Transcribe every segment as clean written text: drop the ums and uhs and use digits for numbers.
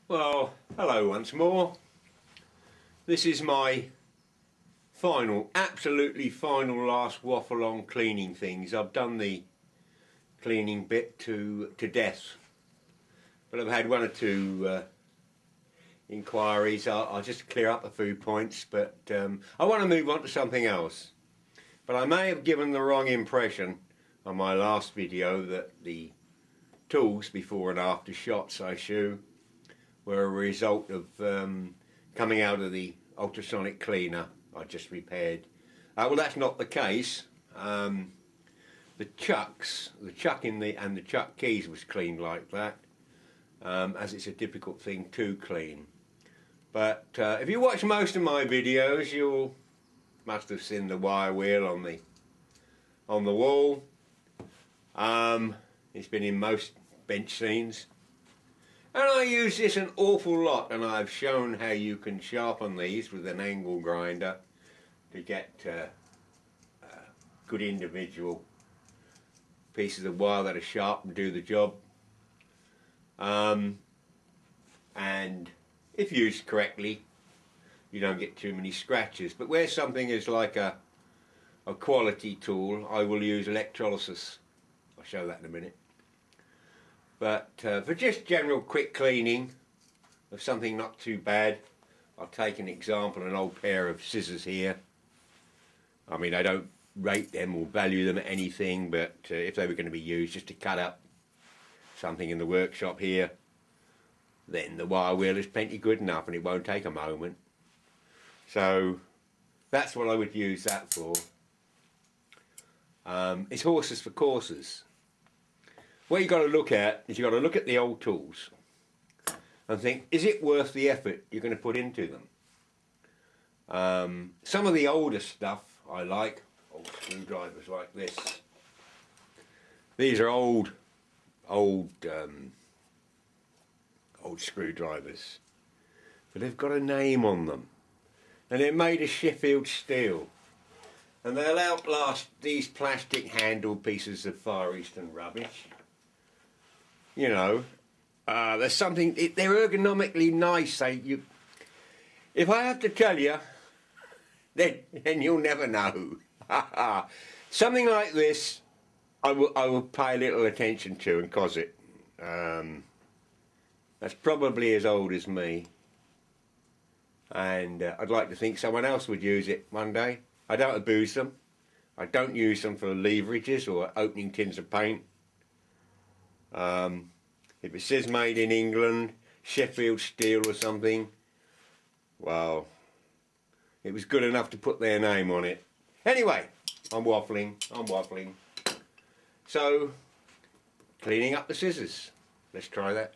Well, hello once more. This is my final, absolutely final last waffle on cleaning things. I've done the cleaning bit to death, but I've had one or two inquiries. I'll just clear up a few points, but I want to move on to something else. But I may have given the wrong impression on my last video that the tools before and after shots I shoot were a result of coming out of the ultrasonic cleaner I just repaired. Well, that's not the case. The chuck and the chuck keys was cleaned like that, as it's a difficult thing to clean. But if you watch most of my videos, you must have seen the wire wheel on the wall. It's been in most bench scenes. And I use this an awful lot, and I've shown how you can sharpen these with an angle grinder to get good individual pieces of wire that are sharp and do the job. And if used correctly, you don't get too many scratches. But where something is like a quality tool, I will use Electrolysis. I'll show that in a minute. But for just general quick cleaning of something not too bad, I'll take an example, an old pair of scissors here. I mean, I don't rate them or value them at anything, but if they were going to be used just to cut up something in the workshop here, then the wire wheel is plenty good enough and it won't take a moment. So that's what I would use that for. It's horses for courses. What you've got to look at is you've got to look at the old tools and think, is it worth the effort you're going to put into them? Some of the older stuff I like, old screwdrivers like this. These are old screwdrivers, but they've got a name on them, and they're made of Sheffield steel, and they'll outlast these plastic handled pieces of Far Eastern rubbish. You know, there's something, they're ergonomically nice. If I have to tell you, then you'll never know. Something like this, I will pay a little attention to and cos it. That's probably as old as me, and I'd like to think someone else would use it one day. I don't abuse them. I don't use them for leverages or opening tins of paint. If it says made in England, Sheffield steel or something, well, it was good enough to put their name on it. Anyway, I'm waffling. So, cleaning up the scissors. Let's try that.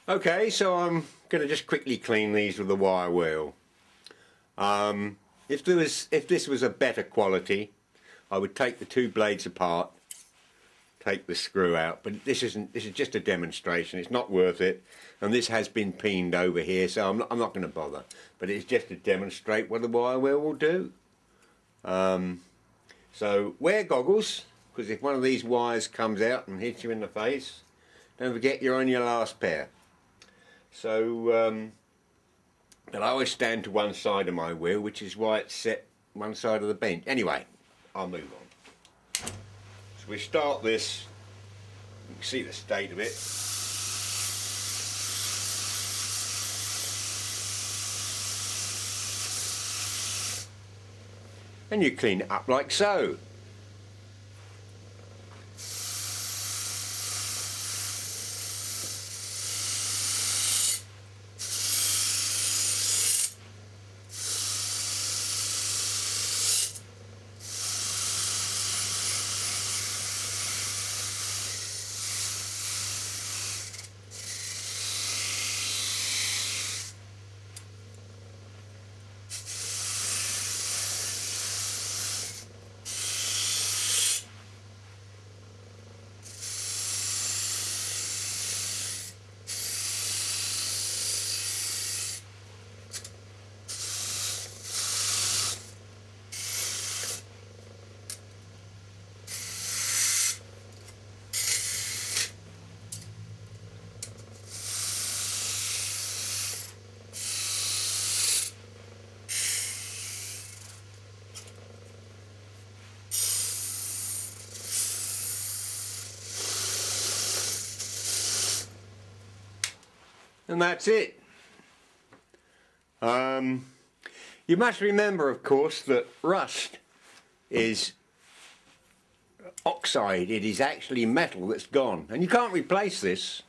Okay, so I'm going to just quickly clean these with the wire wheel. If this was a better quality, I would take the two blades apart, take the screw out, but this is just a demonstration. It's not worth it, and this has been peened over here, so I'm not going to bother. But it's just to demonstrate what the wire wheel will do. So wear goggles, because if one of these wires comes out and hits you in the face, don't forget you're on your last pair. So but I always stand to one side of my wheel, which is why it's set one side of the bench. Anyway, I'll move on. So we start this, you can see the state of it. And you clean it up like so. And that's it. You must remember, of course, that rust is oxide. It is actually metal that's gone, and you can't replace this.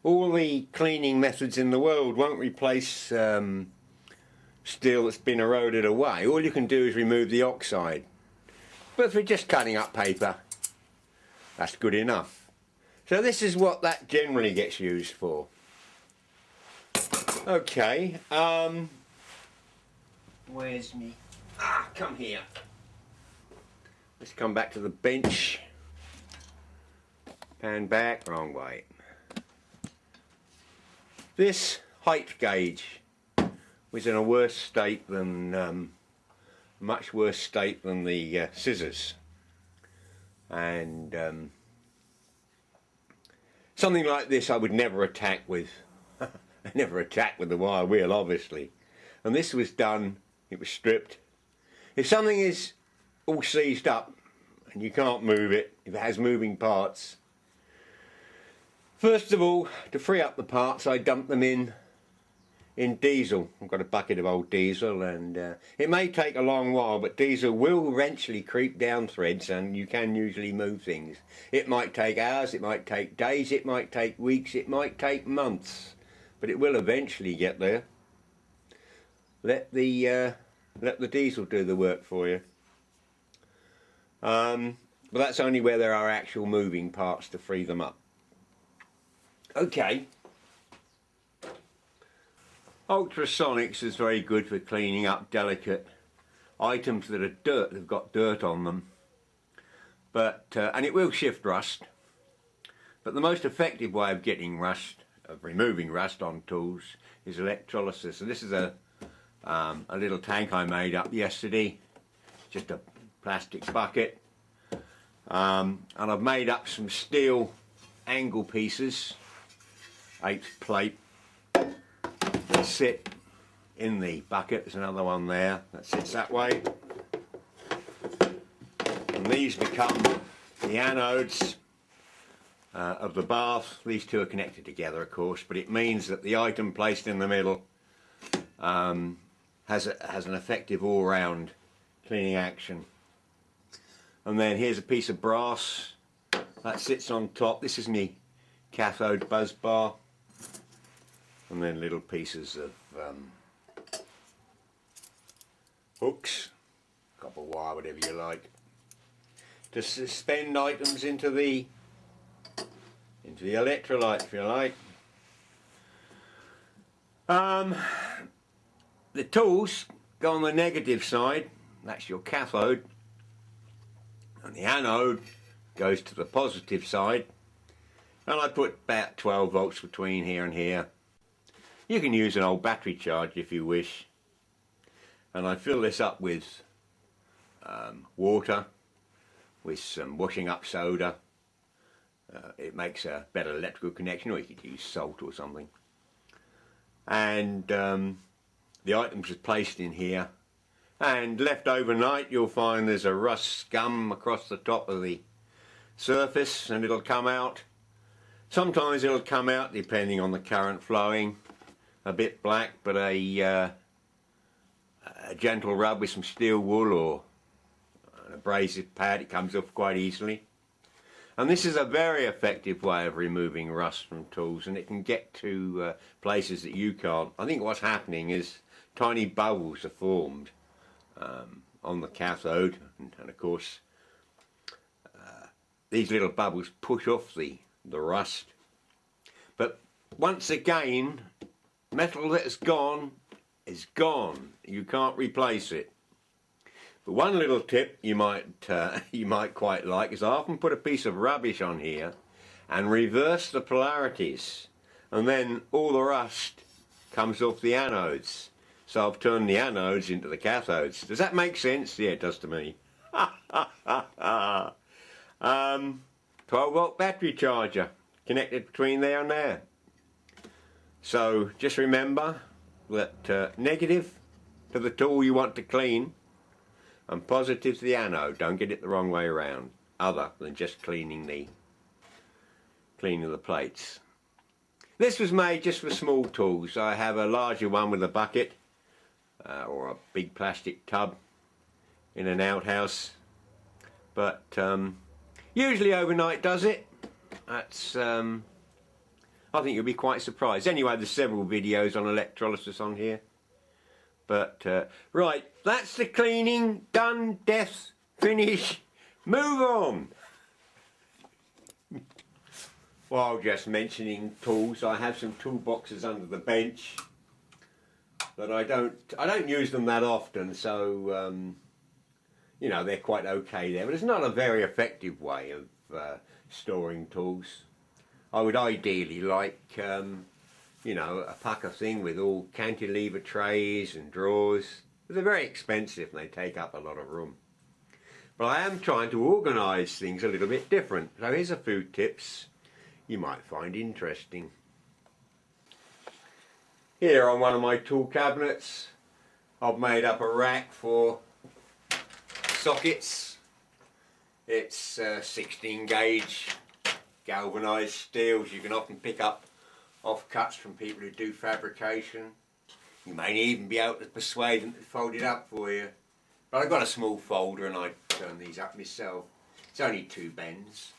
All the cleaning methods in the world won't replace steel that's been eroded away. All you can do is remove the oxide. But if we're just cutting up paper, that's good enough. So this is what that generally gets used for. Okay, where's me? Come here. Let's come back to the bench. Pan back, wrong way. This height gauge was in a worse state than, much worse state than the scissors. And something like this I would never attack with. Never attack with the wire wheel, obviously. And this was done, it was stripped. If something is all seized up and you can't move it, if it has moving parts, first of all, to free up the parts, I dump them in diesel. I've got a bucket of old diesel, and it may take a long while, but diesel will eventually creep down threads, and you can usually move things. It might take hours, it might take days, it might take weeks, it might take months, but it will eventually get there. Let the diesel do the work for you. But that's only where there are actual moving parts to free them up. Okay. Ultrasonics is very good for cleaning up delicate items that are dirt, that have got dirt on them. But and it will shift rust. But the most effective way of getting rust, of removing rust on tools, is electrolysis. And this is a little tank I made up yesterday, just a plastic bucket, and I've made up some steel angle pieces, 8th plate, that sit in the bucket. There's another one there that sits that way, and these become the anodes of the bath. These two are connected together, of course, but it means that the item placed in the middle has an effective all-round cleaning action. And then here's a piece of brass that sits on top. This is my cathode buzz bar, and then little pieces of hooks, copper wire, whatever you like, to suspend items into the electrolyte, if you like. The tools go on the negative side, that's your cathode, and the anode goes to the positive side, and I put about 12 volts between here and here. You can use an old battery charge if you wish, and I fill this up with water, with some washing up soda. It makes a better electrical connection, or you could use salt or something. And the items are placed in here, and left overnight you'll find there's a rust scum across the top of the surface, and it'll come out. Sometimes it'll come out, depending on the current flowing, a bit black, but a gentle rub with some steel wool or an abrasive pad, it comes off quite easily. And this is a very effective way of removing rust from tools, and it can get to places that you can't. I think what's happening is tiny bubbles are formed on the cathode, and of course these little bubbles push off the rust. But once again, metal that is gone is gone. You can't replace it. But one little tip you might quite like is I often put a piece of rubbish on here and reverse the polarities, and then all the rust comes off the anodes. So I've turned the anodes into the cathodes. Does that make sense? Yeah, it does to me. 12-volt battery charger connected between there and there. So just remember that negative to the tool you want to clean, and positive to the anode. Don't get it the wrong way around, other than just cleaning the plates. This was made just for small tools. I have a larger one with a bucket or a big plastic tub in an outhouse, but usually overnight does it. That's I think you'll be quite surprised. Anyway, there's several videos on electrolysis on here. But right, that's the cleaning done, death, finish, move on. While just mentioning tools, I have some toolboxes under the bench, but I don't use them that often, so you know, they're quite okay there. But it's not a very effective way of storing tools. I would ideally like you know, a pucker thing with all cantilever trays and drawers. They're very expensive and they take up a lot of room. But I am trying to organise things a little bit different. So here's a few tips you might find interesting. Here on one of my tool cabinets, I've made up a rack for sockets. It's 16 gauge galvanised steels. You can often pick up offcuts from people who do fabrication. You may even be able to persuade them to fold it up for you. But I've got a small folder and I turn these up myself. It's only 2 bends.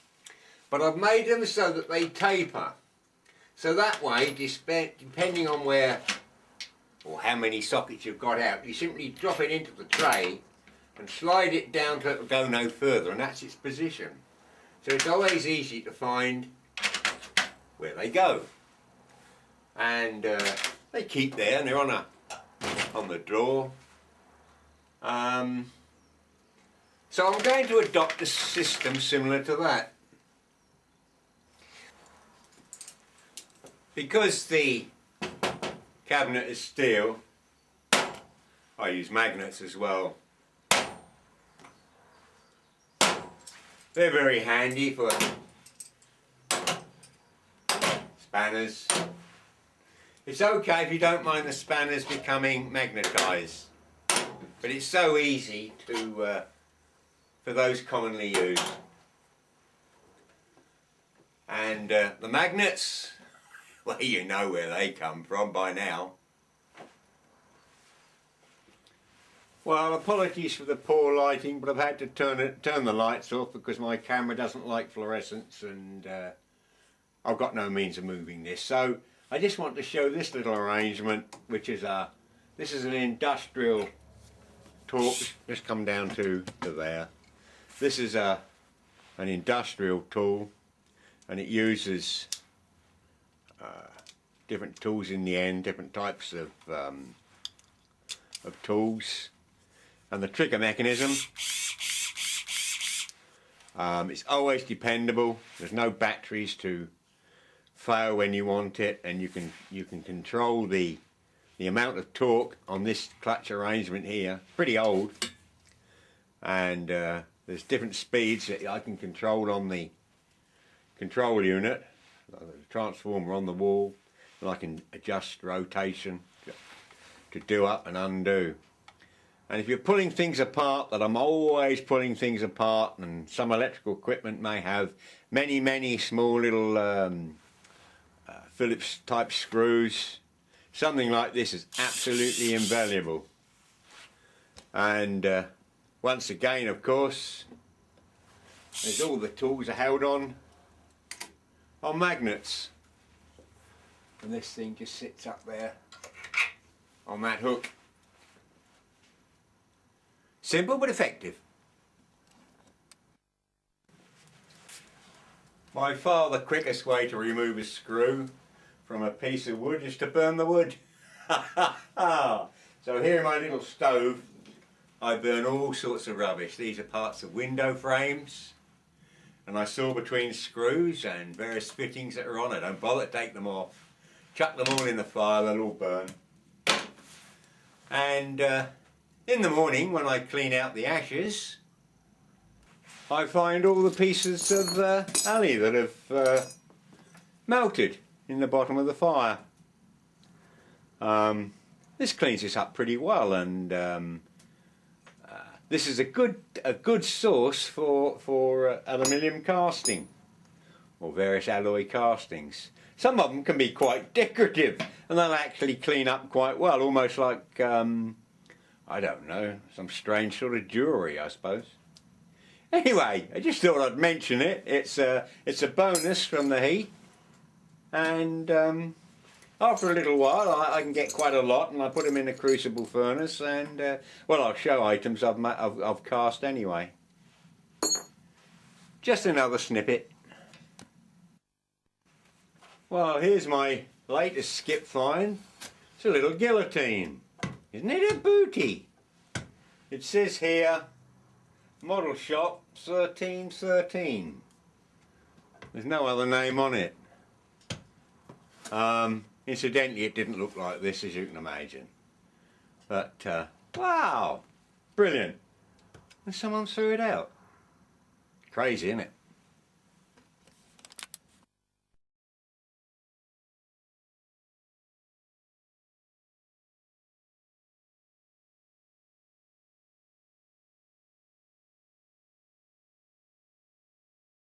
But I've made them so that they taper. So that way, depending on where or how many sockets you've got out, you simply drop it into the tray and slide it down till it will go no further, and that's its position. So it's always easy to find where they go. And they keep there and they're on the drawer. So I'm going to adopt a system similar to that. Because the cabinet is steel, I use magnets as well. They're very handy for spanners. It's okay if you don't mind the spanners becoming magnetised, but it's so easy to for those commonly used. And the magnets, well, you know where they come from by now. Well, apologies for the poor lighting, but I've had to turn the lights off because my camera doesn't like fluorescence, and I've got no means of moving this. So I just want to show this little arrangement, which is this is an industrial torque. Just come down to there. This is an industrial tool, and it uses different tools in the end, different types of tools. And the trigger mechanism, it's always dependable. There's no batteries to fail when you want it, and you can control the amount of torque on this clutch arrangement here. Pretty old, and there's different speeds that I can control on the control unit. There's a transformer on the wall, and I can adjust rotation to do up and undo. And if you're pulling things apart, that I'm always pulling things apart, and some electrical equipment may have many small little Phillips type screws, something like this is absolutely invaluable. And once again, of course, as all the tools are held on magnets, and this thing just sits up there on that hook. Simple but effective. By far the quickest way to remove a screw from a piece of wood is to burn the wood. So here in my little stove, I burn all sorts of rubbish. These are parts of window frames, and I saw between screws and various fittings that are on it. Don't bother to take them off. Chuck them all in the fire, they'll all burn. And in the morning, when I clean out the ashes, I find all the pieces of alley that have melted in the bottom of the fire. This cleans this up pretty well, and this is a good source for aluminium casting or various alloy castings. some of them can be quite decorative, and they'll actually clean up quite well, almost like, I don't know, some strange sort of jewellery, I suppose. Anyway, I just thought I'd mention it. It's a bonus from the heat, and after a little while I can get quite a lot, and I put them in a crucible furnace, and well, I'll show items I've cast anyway. Just another snippet. Well, here's my latest skip find. It's a little guillotine. Isn't it a booty? It says here, model shop 1313. There's no other name on it. Incidentally, it didn't look like this, as you can imagine. But, wow, brilliant. And someone threw it out. Crazy, isn't it?